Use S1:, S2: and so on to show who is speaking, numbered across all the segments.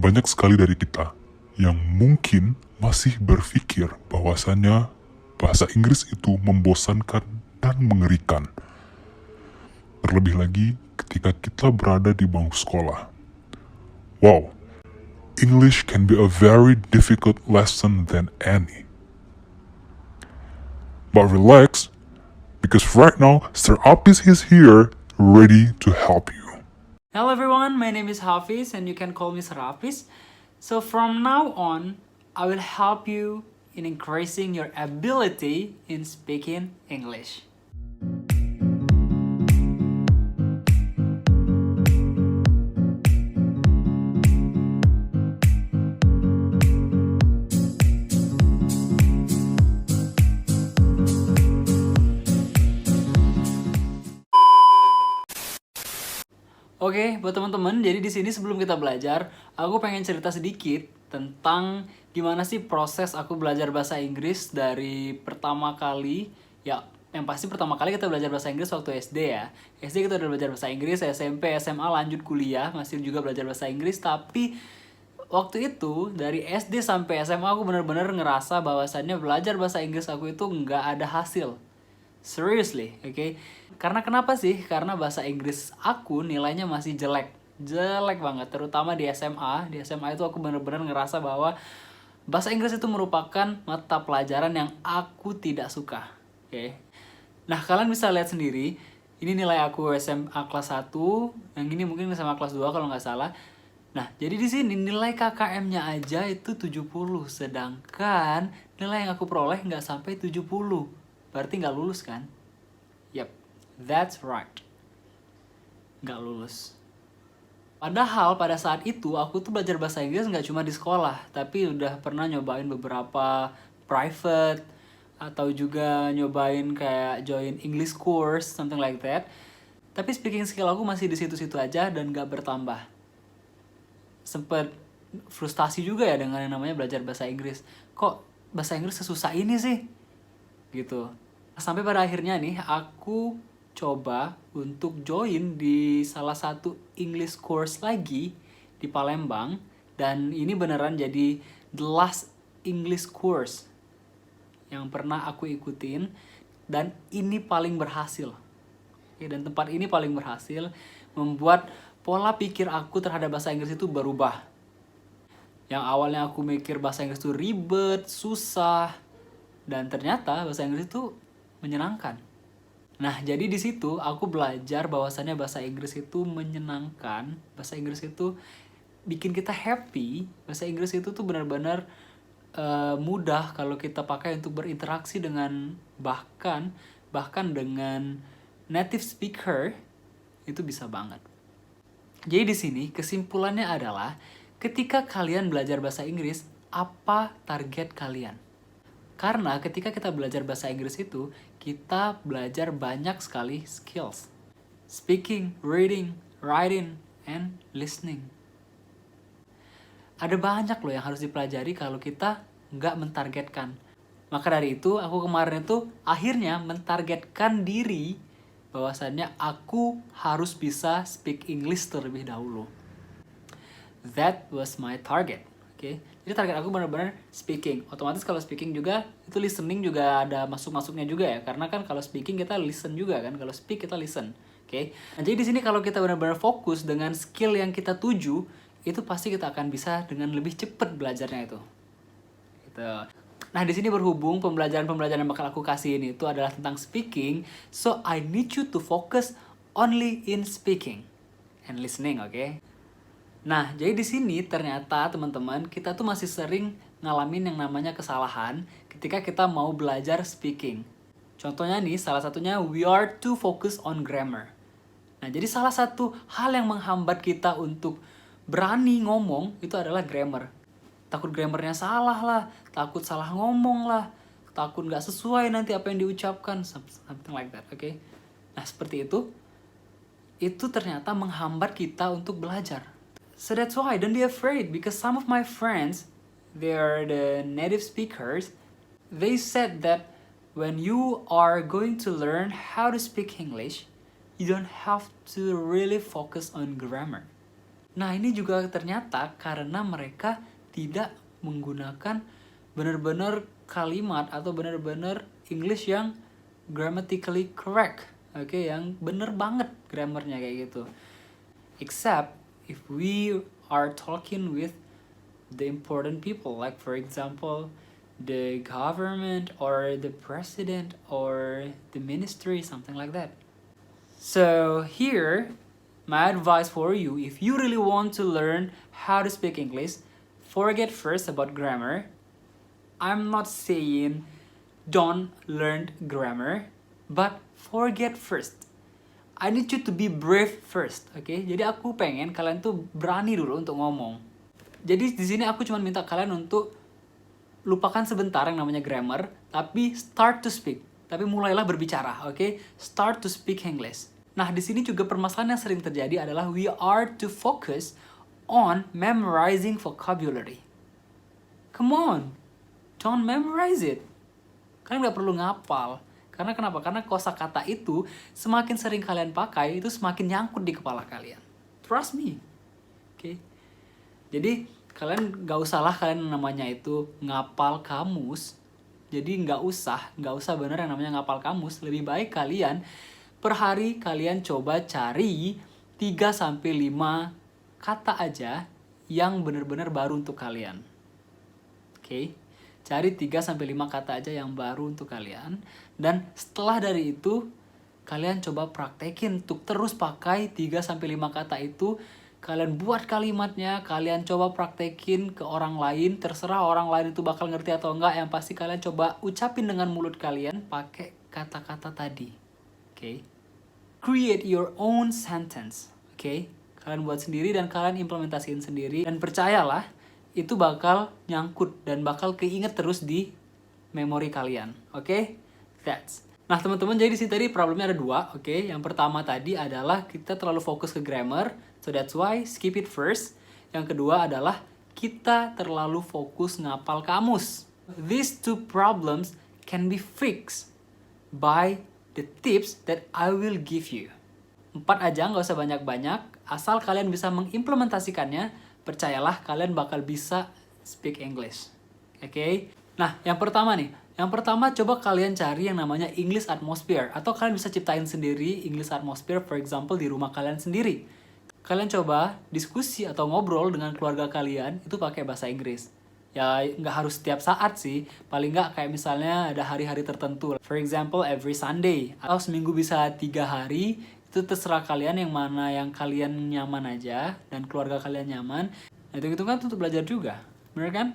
S1: Banyak sekali dari kita yang mungkin masih berpikir bahwasannya bahasa Inggris itu membosankan dan mengerikan. Terlebih lagi ketika kita berada di bangku sekolah. Wow, English can be a very difficult lesson than any. But relax, because right now Sir Apis is here, ready to help you.
S2: Hello everyone, my name is Hafiz and you can call me Hafiz. So from now on, I will help you in increasing your ability in speaking English. Oke, buat teman-teman, jadi di sini sebelum kita belajar, aku pengen cerita sedikit tentang gimana sih proses aku belajar bahasa Inggris dari pertama kali, ya yang pasti pertama kali kita belajar bahasa Inggris waktu SD ya. SD kita udah belajar bahasa Inggris, SMP, SMA, lanjut kuliah, masih juga belajar bahasa Inggris, tapi waktu itu dari SD sampai SMA aku bener-bener ngerasa bahwasannya belajar bahasa Inggris aku itu nggak ada hasil. Seriously, okay? Karena kenapa sih? Karena bahasa Inggris aku nilainya masih jelek. Jelek banget, terutama di SMA. Di SMA itu aku bener-bener ngerasa bahwa bahasa Inggris itu merupakan mata pelajaran yang aku tidak suka. Oke. Nah, kalian bisa lihat sendiri, ini nilai aku SMA kelas 1, yang ini mungkin SMA kelas 2 kalau nggak salah. Nah, jadi di sini nilai KKM-nya aja itu 70, sedangkan nilai yang aku peroleh nggak sampai 70. Berarti nggak lulus kan? Yep, that's right. Nggak lulus. Padahal pada saat itu aku tuh belajar bahasa Inggris nggak cuma di sekolah, tapi udah pernah nyobain beberapa private, atau juga nyobain kayak join English course, something like that. Tapi speaking skill aku masih di situ-situ aja dan nggak bertambah. Sempet frustasi juga ya dengan yang namanya belajar bahasa Inggris. Kok bahasa Inggris sesusah ini sih? Gitu. Sampai pada akhirnya nih aku coba untuk join di salah satu English course lagi di Palembang, dan ini beneran jadi the last English course yang pernah aku ikutin, dan ini paling berhasil. Ya, dan tempat ini paling berhasil membuat pola pikir aku terhadap bahasa Inggris itu berubah. Yang awalnya aku mikir bahasa Inggris itu ribet, susah, dan ternyata bahasa Inggris itu menyenangkan. Nah, jadi di situ aku belajar bahwasannya bahasa Inggris itu menyenangkan, bahasa Inggris itu bikin kita happy, bahasa Inggris itu tuh benar-benar mudah kalau kita pakai untuk berinteraksi dengan bahkan dengan native speaker itu bisa banget. Jadi di sini kesimpulannya adalah ketika kalian belajar bahasa Inggris, apa target kalian? Karena ketika kita belajar bahasa Inggris itu, kita belajar banyak sekali skills. Speaking, reading, writing, and listening. Ada banyak loh yang harus dipelajari kalau kita nggak mentargetkan. Maka dari itu, aku kemarin itu akhirnya mentargetkan diri bahwasannya aku harus bisa speak English terlebih dahulu. That was my target. Okay. Jadi target aku benar-benar speaking. Otomatis kalau speaking juga itu listening juga ada masuk-masuknya juga ya. Karena kan kalau speaking kita listen juga kan. Kalau speak kita listen. Oke. Okay. Nah, jadi di sini kalau kita benar-benar fokus dengan skill yang kita tuju, itu pasti kita akan bisa dengan lebih cepat belajarnya itu. Gitu. Nah, di sini berhubung pembelajaran-pembelajaran yang bakal aku kasih ini itu adalah tentang speaking, so I need you to focus only in speaking and listening, oke? Okay? Nah, jadi di sini ternyata teman-teman kita tuh masih sering ngalamin yang namanya kesalahan ketika kita mau belajar speaking. Contohnya nih, salah satunya we are too focused on grammar. Nah, jadi salah satu hal yang menghambat kita untuk berani ngomong itu adalah grammar. Takut grammarnya salah lah, takut salah ngomong lah, takut nggak sesuai nanti apa yang diucapkan, something like that, oke? Nah, seperti itu ternyata menghambat kita untuk belajar. So that's why don't be afraid, because some of my friends, they are the native speakers, they said that when you are going to learn how to speak English, you don't have to really focus on grammar. Nah, ini juga ternyata karena mereka tidak menggunakan benar-benar kalimat atau benar-benar English yang grammatically correct. Oke, yang bener banget grammarnya kayak gitu. Except if we are talking with the important people, like for example, the government or the president or the ministry, something like that. So here, my advice for you, if you really want to learn how to speak English, forget first about grammar. I'm not saying don't learn grammar, but forget first. I need you to be brave first, oke? Jadi aku pengen kalian tuh berani dulu untuk ngomong. Jadi di sini aku cuma minta kalian untuk lupakan sebentar yang namanya grammar, tapi start to speak. Tapi mulailah berbicara, oke? Start to speak English. Nah, di sini juga permasalahan yang sering terjadi adalah we are to focus on memorizing vocabulary. Come on, don't memorize it. Kalian nggak perlu ngapal. Karena kenapa? Karena kosakata itu semakin sering kalian pakai, itu semakin nyangkut di kepala kalian. Trust me. Oke. Jadi kalian nggak usah kalian namanya itu ngapal kamus. Jadi nggak usah bener yang namanya ngapal kamus. Lebih baik kalian per hari kalian coba cari 3-5 kata aja yang bener-bener baru untuk kalian. Oke. Cari 3-5 kata aja yang baru untuk kalian. Dan setelah dari itu, kalian coba praktekin untuk terus pakai 3-5 kata itu. Kalian buat kalimatnya, kalian coba praktekin ke orang lain. Terserah orang lain itu bakal ngerti atau enggak. Yang pasti kalian coba ucapin dengan mulut kalian pakai kata-kata tadi. Oke. Create your own sentence. Oke. Kalian buat sendiri dan kalian implementasiin sendiri. Dan percayalah, itu bakal nyangkut dan bakal keinget terus di memori kalian. Oke? That's. Nah, teman-teman, jadi di sini tadi problemnya ada 2, oke? Yang pertama tadi adalah kita terlalu fokus ke grammar, so that's why skip it first. Yang kedua adalah kita terlalu fokus ngapal kamus. These two problems can be fixed by the tips that I will give you. 4 aja, nggak usah banyak-banyak. Asal kalian bisa mengimplementasikannya, percayalah kalian bakal bisa speak English. Oke? Nah, yang pertama nih. Yang pertama coba kalian cari yang namanya English atmosphere. Atau kalian bisa ciptain sendiri English atmosphere, for example, di rumah kalian sendiri. Kalian coba diskusi atau ngobrol dengan keluarga kalian, itu pakai bahasa Inggris. Ya, nggak harus setiap saat sih. Paling nggak kayak misalnya ada hari-hari tertentu. For example, every Sunday. Atau seminggu bisa 3 hari. Itu terserah kalian yang mana yang kalian nyaman aja dan keluarga kalian nyaman. Nah, itu kan untuk belajar juga, bener kan?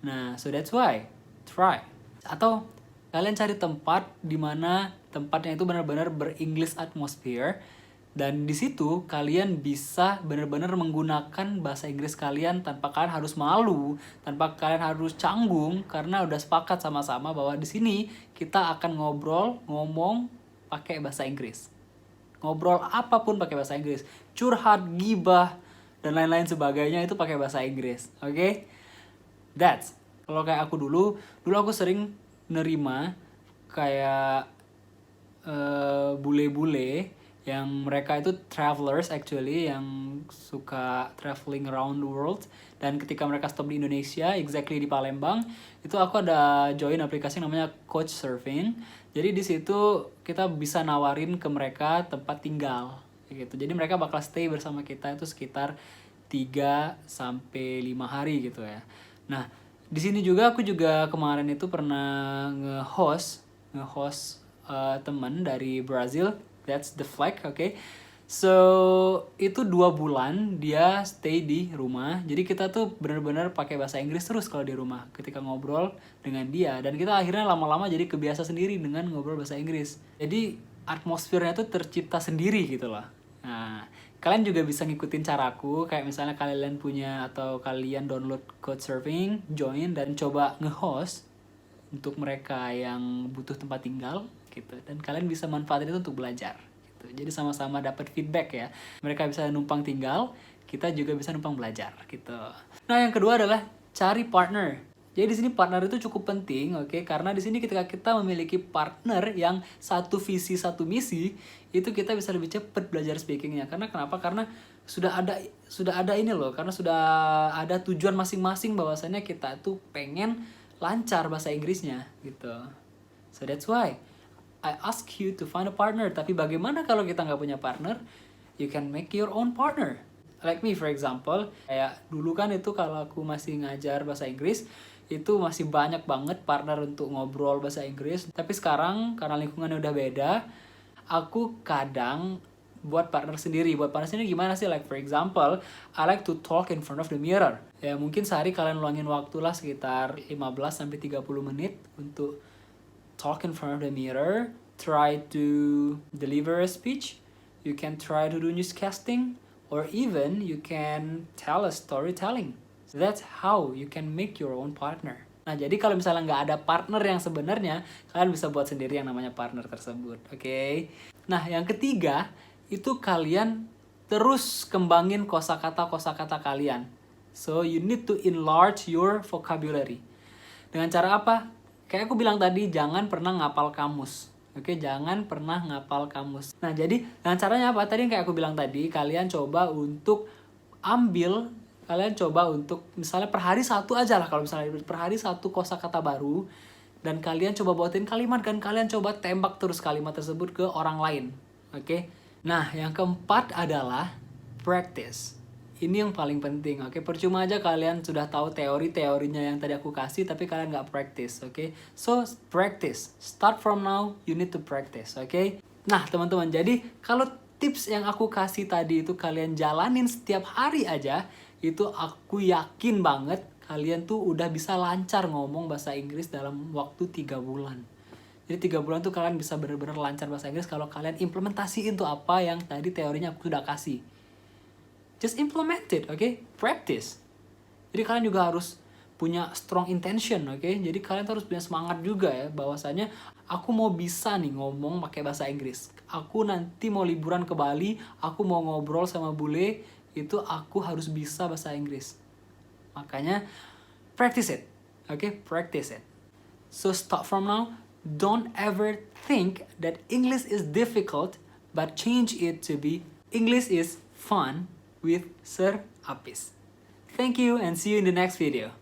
S2: Nah, so that's why try. Atau kalian cari tempat di mana tempatnya itu benar-benar ber-English atmosphere, dan di situ kalian bisa benar-benar menggunakan bahasa Inggris kalian tanpa kalian harus malu, tanpa kalian harus canggung, karena udah sepakat sama-sama bahwa di sini kita akan ngomong pakai bahasa Inggris. Ngobrol apapun pakai bahasa Inggris. Curhat, gibah, dan lain-lain sebagainya itu pakai bahasa Inggris. Oke? That's. Kalau kayak aku dulu aku sering nerima kayak bule-bule yang mereka itu travelers actually, yang suka traveling around the world. Dan ketika mereka stop di Indonesia, exactly di Palembang, itu aku ada join aplikasi namanya Couchsurfing. Jadi di situ kita bisa nawarin ke mereka tempat tinggal gitu. Jadi mereka bakal stay bersama kita itu sekitar 3-5 hari gitu ya. Nah, di sini juga aku juga kemarin itu pernah nge-host teman dari Brazil. That's the flag, okay? So, itu 2 bulan dia stay di rumah. Jadi kita tuh benar-benar pakai bahasa Inggris terus kalau di rumah ketika ngobrol dengan dia. Dan kita akhirnya lama-lama jadi kebiasa sendiri dengan ngobrol bahasa Inggris. Jadi atmosfernya tuh tercipta sendiri gitu loh. Nah, kalian juga bisa ngikutin caraku. Kayak misalnya kalian punya atau kalian download Couchsurfing, join dan coba nge-host untuk mereka yang butuh tempat tinggal gitu. Dan kalian bisa manfaatin itu untuk belajar. Jadi sama-sama dapat feedback ya. Mereka bisa numpang tinggal, kita juga bisa numpang belajar gitu. Nah, yang kedua adalah cari partner. Jadi di sini partner itu cukup penting, oke? Karena di sini ketika kita memiliki partner yang satu visi satu misi, itu kita bisa lebih cepat belajar speakingnya. Karena kenapa? Karena sudah ada ini loh, karena sudah ada tujuan masing-masing bahwasannya kita tuh pengen lancar bahasa Inggrisnya gitu. So that's why I ask you to find a partner. Tapi bagaimana kalau kita nggak punya partner? You can make your own partner. Like me for example, kayak dulu kan itu kalau aku masih ngajar bahasa Inggris, itu masih banyak banget partner untuk ngobrol bahasa Inggris. Tapi sekarang karena lingkungannya udah beda, aku kadang buat partner sendiri. Buat partner sendiri gimana sih? Like for example, I like to talk in front of the mirror. Ya mungkin sehari kalian luangin waktu lah sekitar 15-30 menit untuk talk in front of the mirror. Try to deliver a speech. You can try to do newscasting. Or even you can tell a storytelling. So that's how you can make your own partner. Nah, jadi kalau misalnya nggak ada partner yang sebenarnya, kalian bisa buat sendiri yang namanya partner tersebut, oke? Nah, yang ketiga, itu kalian terus kembangin kosakata kalian. So, you need to enlarge your vocabulary. Dengan cara apa? Kayak aku bilang tadi, jangan pernah ngapal kamus. Oke, jangan pernah ngapal kamus. Nah, jadi dengan caranya apa? Tadi yang kayak aku bilang tadi, kalian coba untuk misalnya per hari satu aja lah. Kalau misalnya per hari satu kosakata baru, dan kalian coba buatin kalimat, dan kalian coba tembak terus kalimat tersebut ke orang lain. Oke? Nah, yang keempat adalah practice. Ini yang paling penting, oke? Percuma aja kalian sudah tahu teori-teorinya yang tadi aku kasih, tapi kalian nggak practice, oke? So, practice. Start from now, you need to practice, oke? Nah, teman-teman, jadi kalau tips yang aku kasih tadi itu kalian jalanin setiap hari aja, itu aku yakin banget kalian tuh udah bisa lancar ngomong bahasa Inggris dalam waktu 3 bulan. Jadi 3 bulan tuh kalian bisa benar-benar lancar bahasa Inggris kalau kalian implementasiin tuh apa yang tadi teorinya aku sudah kasih. Just implement it, okay? Practice. Jadi kalian juga harus punya strong intention, okay? Jadi kalian harus punya semangat juga ya, bahwasanya aku mau bisa nih ngomong pakai bahasa Inggris. Aku nanti mau liburan ke Bali, aku mau ngobrol sama bule, itu aku harus bisa bahasa Inggris. Makanya practice it, okay? Practice it. So start from now. Don't ever think that English is difficult, but change it to be English is fun with Sir Apis. Thank you and see you in the next video.